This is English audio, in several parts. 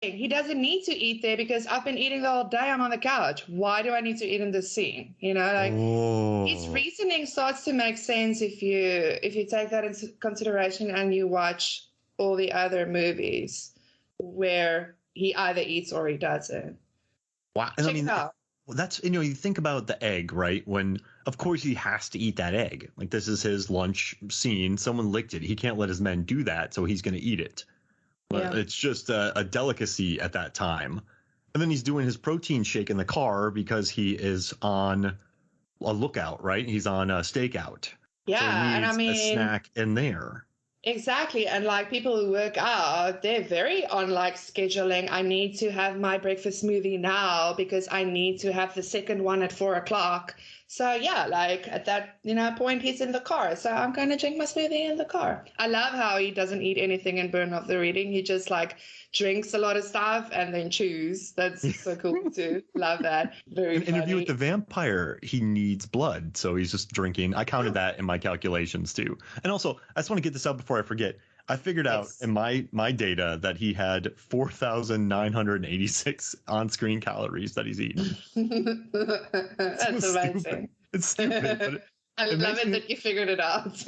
He doesn't need to eat there because I've been eating the whole day. I'm on the couch. Why do I need to eat in this scene? You know, like his Oh, reasoning starts to make sense if you take that into consideration and you watch all the other movies where he either eats or he doesn't. wow. And I Check it mean, out. well, that's, you think about the egg, right? When, of course, he has to eat that egg. Like, this is his lunch scene. Someone licked it. He can't let his men do that, so he's going to eat it. Yeah. It's just a delicacy at that time. And then he's doing his protein shake in the car because he is on a lookout, right? He's on a stakeout. So he Yeah. And I needs a mean, snack in there. exactly. And like people who work out, they're very on like scheduling. I need to have my breakfast smoothie now because I need to have the second one at 4 o'clock. So yeah, like at that, point he's in the car. So I'm going to drink my smoothie in the car. I love how he doesn't eat anything in Burn of the Reading. He just like drinks a lot of stuff and then chews. That's so cool too. Love that. Very An interview with funny. the vampire, he needs blood, so he's just drinking. I counted that in my calculations too. And also, I just want to get this out before I forget. I figured out Yes. in my data that he had 4,986 on-screen calories that he's eaten. So That's stupid. amazing. It's stupid, but I it love makes it me that you figured it out.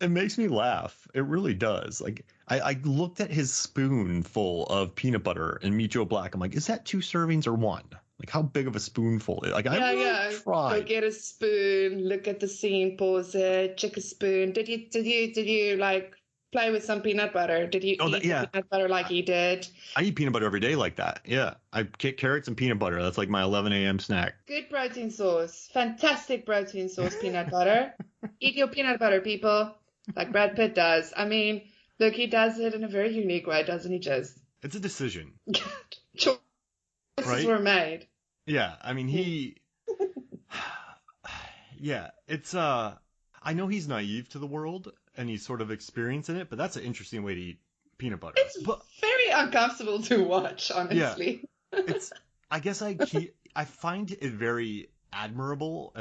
it makes me laugh. It really does. Like I looked at his spoonful of peanut butter and Meat Joe Black. I'm like, is that 2 servings or 1? Like, how big of a spoonful? Like, I Yeah, will yeah. Go try. get a spoon, look at the scene, pause it, check a spoon. Did you like play with some peanut butter? Did you Oh, eat the yeah. peanut butter like I, he did? I eat peanut butter every day like that. Yeah, I get carrots and peanut butter. That's like my 11 a.m. snack. Good protein source. Fantastic protein source, peanut butter. Eat your peanut butter, people, like Brad Pitt does. I mean, look, he does it in a very unique way, doesn't he, just? It's a decision, Choices right? were made. Yeah, I mean Mm. he. Yeah, it's I know he's naive to the world and he's sort of experiencing it, but that's an interesting way to eat peanut butter. It's But very uncomfortable to watch, yeah, honestly. it's I guess I find it very admirable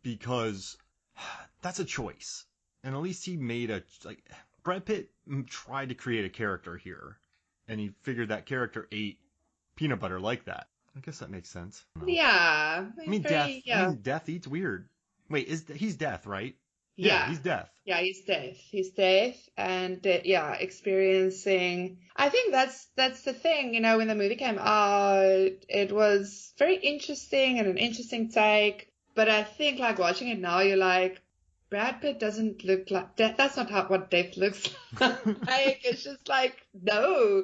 because that's a choice. And at least he made a like Brad Pitt tried to create a character here and he figured that character ate peanut butter like that. I guess that makes sense. No. Yeah, I mean very, death. I yeah. mean death eats weird. Wait, he's death, right? Yeah, Yeah, he's death. yeah, he's deaf. He's deaf, and yeah, experiencing. I think that's the thing. When the movie came out, it was very interesting and an interesting take. But I think like watching it now, you're like, Brad Pitt doesn't look like death. That's not how what death looks like. It's just like no.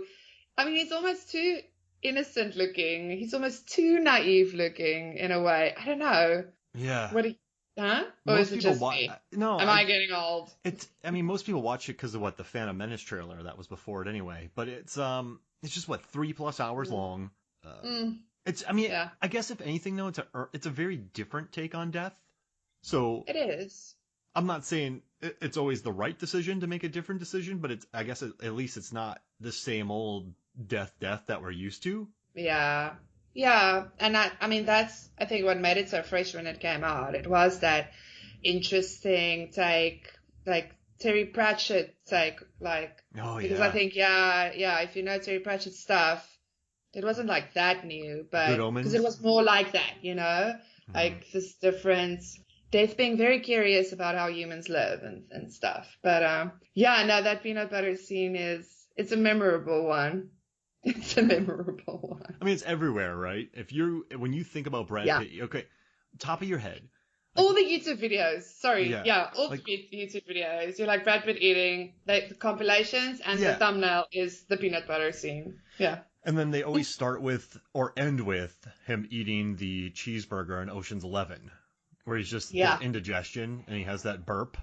I mean, he's almost too innocent looking. He's almost too naive looking in a way. I don't know. Yeah. What do you, huh? Or is Most it people just watch. me? No, Am I getting old? it's. I mean, most people watch it because of what the Phantom Menace trailer that was before it anyway. But it's just what 3+ hours Mm, long. mm, It's. I mean, yeah, I guess if anything though, it's a very different take on death. So it is. I'm not saying it's always the right decision to make a different decision, but it's. I guess at least it's not the same old death that we're used to. Yeah. Yeah. And I mean, that's, I think what made it so fresh when it came out. It was that interesting take, like Terry Pratchett take, like, Oh because I yeah, think, yeah, yeah, if you know Terry Pratchett's stuff, it wasn't like that new, Good but because it Omens. was more like that, Mhm. like this difference. Death being very curious about how humans live and stuff. But yeah, no, that peanut butter scene it's a memorable one. It's a memorable one. I mean, it's everywhere, right? When you think about Brad Yeah. Pitt, okay, top of your head, like All the YouTube videos. Sorry. yeah, Yeah. All the like YouTube videos. You're like Brad Pitt eating the compilations, and the yeah, thumbnail is the peanut butter scene. Yeah. and then they always start with or end with him eating the cheeseburger in Ocean's 11, where he's just his Yeah. indigestion and he has that burp,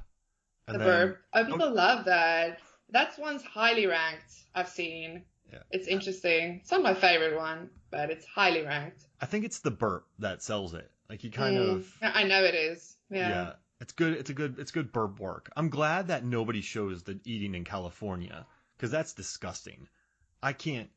and The then burp. Oh, oh people love that. That's one's highly ranked. I've seen. yeah, It's interesting. It's not my favorite one, but it's highly ranked. I think it's the burp that sells it. Like he kind of I know it is. Yeah. yeah, it's good. It's good burp work. I'm glad that nobody shows the eating in California because that's disgusting. I can't.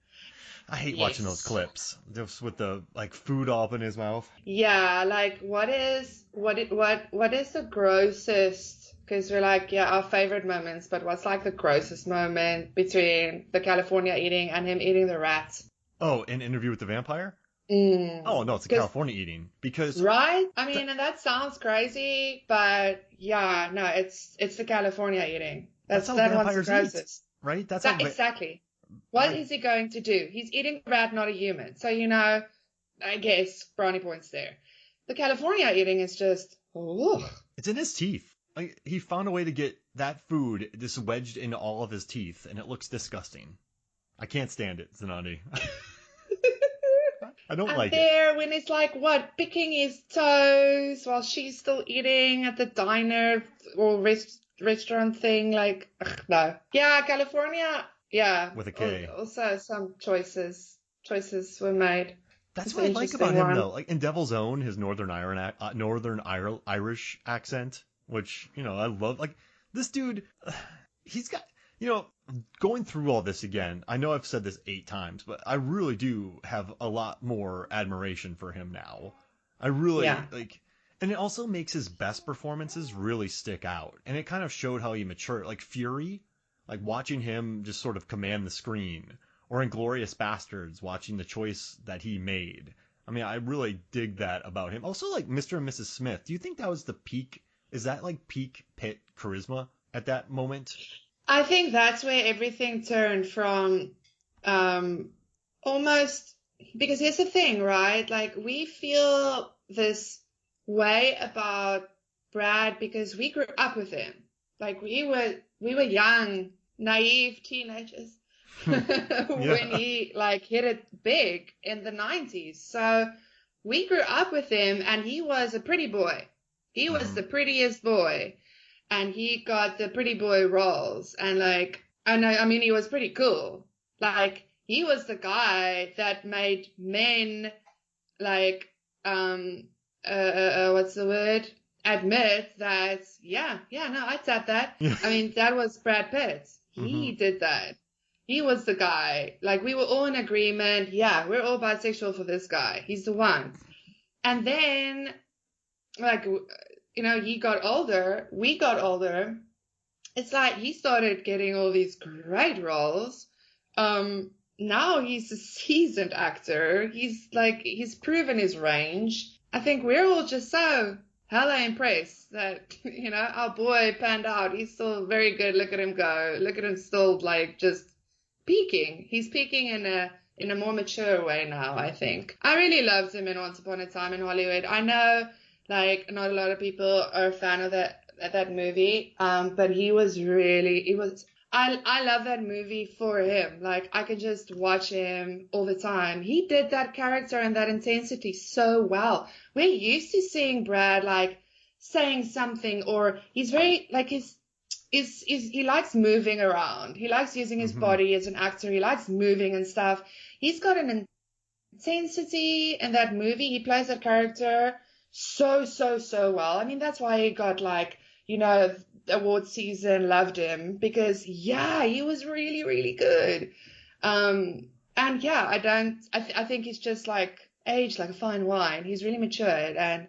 I hate watching those Yes. clips just with the like food all up in his mouth. Yeah, like what is the grossest? Because we're like, yeah, our favorite moments, but what's like the grossest moment between the California eating and him eating the rat? Oh, an Interview with the Vampire? Oh no, it's the Because California eating because right? I th- mean, and that sounds crazy, but yeah, no, it's the California eating. that's That's how that one's the vampires eat, grossest. right? That's how That exactly. What like is he going to do? He's eating a rat, not a human. So, you know, I guess brownie points there. The California eating is just, oh, it's in his teeth. Like he found a way to get that food just wedged into all of his teeth, and it looks disgusting. I can't stand it, Zanandi. I don't and like it. there when it's like what, picking his toes while she's still eating at the diner or restaurant thing, like, ugh, no. Yeah, California, yeah. With a K. Also, some choices were made. That's It's what an I like about interesting him, one. though. Like in Devil's Own, his Irish accent, which I love. Like this dude, he's got you know going through all this again. I know I've said this 8 times, but I really do have a lot more admiration for him now. I really Yeah. like, and it also makes his best performances really stick out, and it kind of showed how he matured. Like Fury, like watching him just sort of command the screen or Inglorious Bastards, watching the choice that he made. I mean, I really dig that about him. Also, like Mr. and Mrs. Smith. Do you think that was the peak? Is that like peak Pitt charisma at that moment? I think that's where everything turned from um, almost because here's the thing, right? Like we feel this way about Brad because we grew up with him. Like we were young, naive teenagers when Yeah. he like hit it big in the 90s. So we grew up with him and he was a pretty boy. He was Hmm. the prettiest boy and he got the pretty boy roles and like I mean he was pretty cool. Like he was the guy that made men like what's the word? Admit that yeah no I tap that. Yeah. I mean that was Brad Pitt. Hmm. He did that. He was the guy. Like we were all in agreement. Yeah, we're all bisexual for this guy. He's the one. And then like he got older, we got older, it's like he started getting all these great roles. Now he's a seasoned actor. He's proven his range. I think we're all just so hella impressed that, our boy panned out. He's still very good. Look at him go. Look at him still like just peaking. He's peaking in a more mature way now, I think. I really loved him in Once Upon a Time in Hollywood. I know like not a lot of people are a fan of that movie. But I love that movie for him. Like I could just watch him all the time. He did that character and that intensity so well. We're used to seeing Brad like saying something or he's very like he likes moving around. He likes using his Hmm. body as an actor. He likes moving and stuff. He's got an intensity in that movie. He plays that character so well. I mean, that's why he got like, award season loved him because yeah, he was really, really good. And yeah, I think he's just like aged like a fine wine. He's really matured and I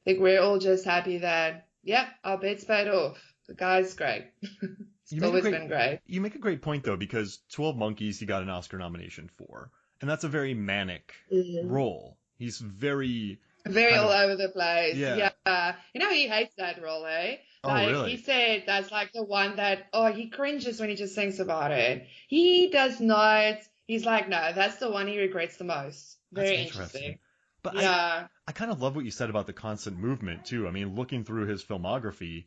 think we're all just happy that, yeah, our bet's paid off. The guy's great. He's You make a always great been great. you make a great point though because 12 Monkeys he got an Oscar nomination for, and that's a very manic Mhm. role. He's very Very kind all of over the place. yeah. Yeah. He hates that role, eh? Oh Like, he really? said that's like the one that, oh, he cringes when he just thinks about it. He does not. He's like, no, that's the one he regrets the most. That's Very interesting. interesting. But Yeah. I kind of love what you said about the constant movement too. I mean, looking through his filmography,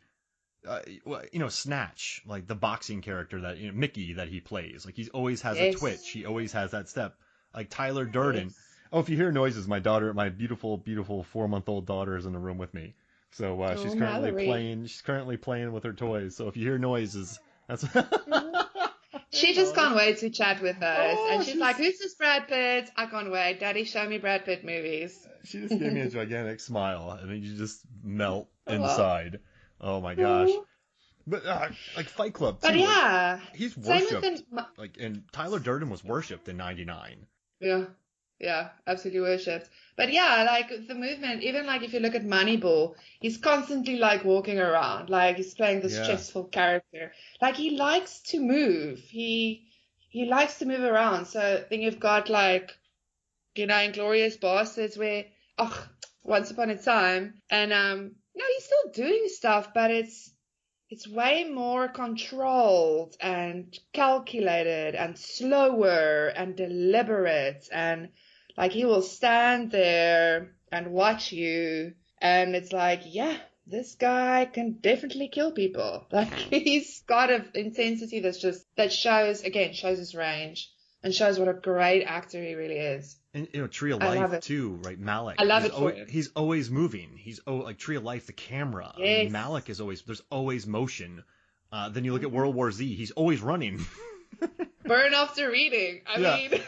Snatch, like the boxing character that Mickey that he plays, like he always has a twitch, Yes. he always has that step. Like Tyler Durden. Yes. Oh, if you hear noises, my beautiful 4-month-old daughter is in the room with me. So Oh, Mallory. She's currently playing with her toys. So if you hear noises, that's Mhm. Hey She just Mallory. can't wait to chat with us. And Oh, she's like, who's this Brad Pitt? I can't wait. Daddy, show me Brad Pitt movies. she just gave me a gigantic smile, and then you just melt Oh. inside. Oh my gosh. Oh. But like Fight Club But too, like yeah, he's same with worshipped. Like and Tyler Durden was worshipped in '99. Yeah, yeah, absolutely worshipped. But yeah, like the movement, even like if you look at Moneyball, he's constantly like walking around, like he's playing this Yeah. stressful character. Like he likes to move. He likes to move around. So then you've got like, Inglorious Bastards where, oh, once upon a time, and no, he's still doing stuff, but it's way more controlled and calculated and slower and deliberate. And like he will stand there and watch you. And it's like, yeah, this guy can definitely kill people. Like he's got an intensity that shows his range and shows what a great actor he really is. And Tree of I love Life it. too, right? I Malik, love it for him. he's always moving. Like Tree of Life, the camera. I mean, Yes. Malik is always there's always motion. Then you look at Mhm. World War Z, he's always running. Burn after reading. I Yeah, mean,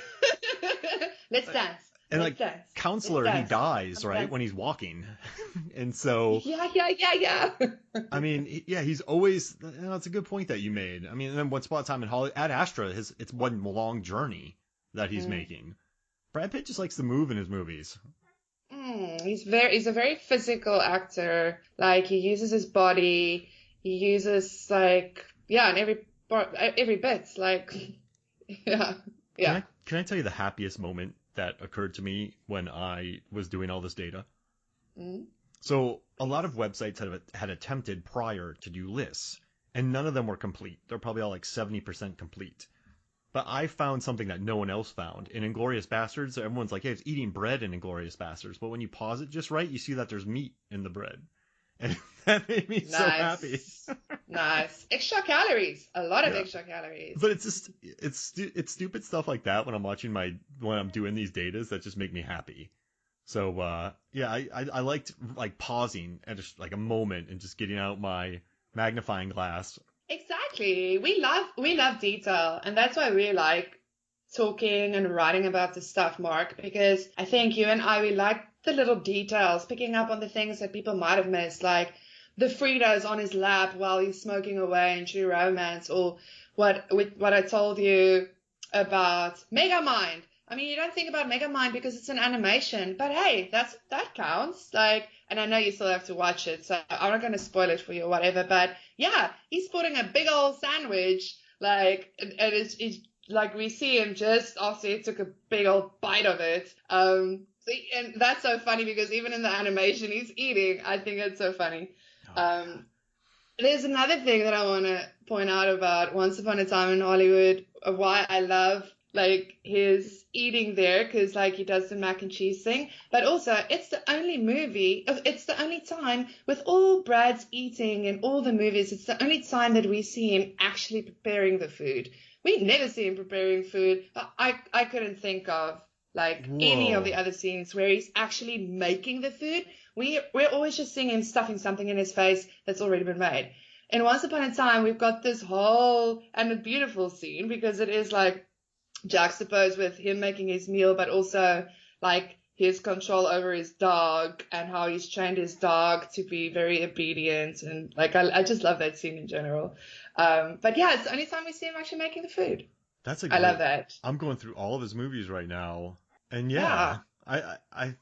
let's dance. and Let's like dance. Let's Counselor, he dance. dies I'm right when dancing. he's walking, and so Yeah, yeah, yeah, yeah. I mean, yeah, he's always. It's a good point that you made. I mean, and then Once Upon a Time in Hollywood, Ad Astra, it's one long journey that he's Mm. making. Brad Pitt just likes to move in his movies. He's a very physical actor. Like he uses his body. He uses like, yeah, in every bit. Like, yeah, Can yeah. I tell you the happiest moment that occurred to me when I was doing all this data? Mm, So a lot of please. websites had attempted prior to do lists, and none of them were complete. They're probably all like 70% complete. But I found something that no one else found. In Inglorious Bastards, everyone's like, hey, it's eating bread in Inglorious Bastards. But when you pause it just right, you see that there's meat in the bread. And that made me so happy. Nice, nice. Extra calories. A lot of Yeah. extra calories. But it's just, it's stupid stuff like that when when I'm doing these datas that just make me happy. So, yeah, I liked like pausing at just like a moment and just getting out my magnifying glass. Exactly. We love detail, and that's why we like talking and writing about this stuff, Mark, because I think you and I we like the little details, picking up on the things that people might have missed, like the Fritos on his lap while he's smoking away in True Romance, or what I told you about Megamind. I mean, you don't think about Megamind because it's an animation, but hey, that counts. Like, and I know you still have to watch it, so I'm not going to spoil it for you or whatever. But yeah, he's putting a big old sandwich, like, and it's like we see him just after he took a big old bite of it. And that's so funny because even in the animation he's eating. I think it's so funny. Oh Um, there's another thing that I want to point out about Once Upon a Time in Hollywood, of why I love like his eating there, because like he does the mac and cheese thing, but also it's the only time with all Brad's eating in all the movies, it's the only time that we see him actually preparing the food. We never see him preparing food. I couldn't think of like yeah. any of the Whoa. other scenes where he's actually making the food. We're always just seeing him stuffing something in his face that's already been made. And Once Upon a Time, we've got this whole and a beautiful scene because it is like juxtaposed with him making his meal, but also like his control over his dog and how he's trained his dog to be very obedient. And like, I just love that scene in general. But yeah, it's the only time we see him actually making the food. That's a I love great. that. I'm going through all of his movies right now, and yeah, Yeah.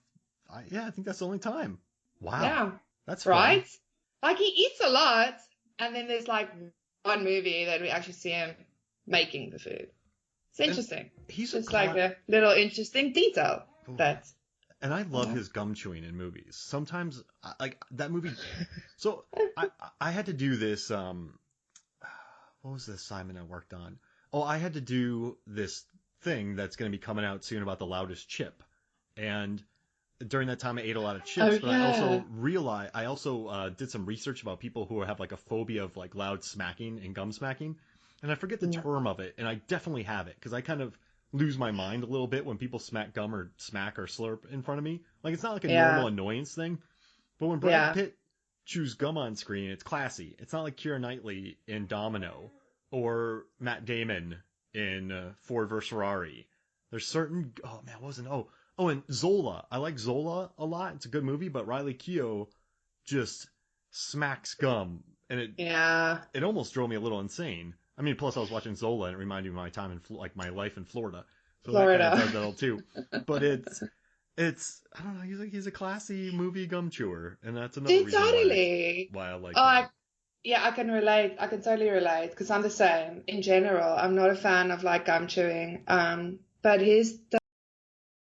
yeah, I think that's the only time. Wow, Yeah. that's fun. Right? Like he eats a lot, and then there's like one movie that we actually see him making the food. It's And interesting. he's a Just like cla- a little interesting detail that, and I love yeah. his gum chewing in movies. Sometimes, like that movie. So I had to do this. What was the assignment I worked on? Oh, I had to do this thing that's going to be coming out soon about the loudest chip, and during that time I ate a lot of Oh chips, but yeah. I also did some research about people who have like a phobia of like loud smacking and gum smacking, and I forget the Mm. term of it, and I definitely have it because I kind of lose my mind a little bit when people smack gum or smack or slurp in front of me. Like it's not like a normal Yeah. annoyance thing, but when Brad Yeah. Pitt chews gum on screen, it's classy. It's not like Keira Knightley in Domino or Matt Damon in Ford vs Ferrari. There's certain oh man, what was it? And Zola. I like Zola a lot. It's a good movie, but Riley Keough just smacks gum, and Yeah. it almost drove me a little insane. I mean, plus I was watching Zola, and it reminded me of my time in like my life in Florida. So that kind of Florida. says it all too. But it's I don't know. He's a classy movie gum chewer, and that's another Dude, reason why totally. I like Oh, him. yeah, I can relate. I can totally relate because I'm the same in general. I'm not a fan of like gum chewing. But his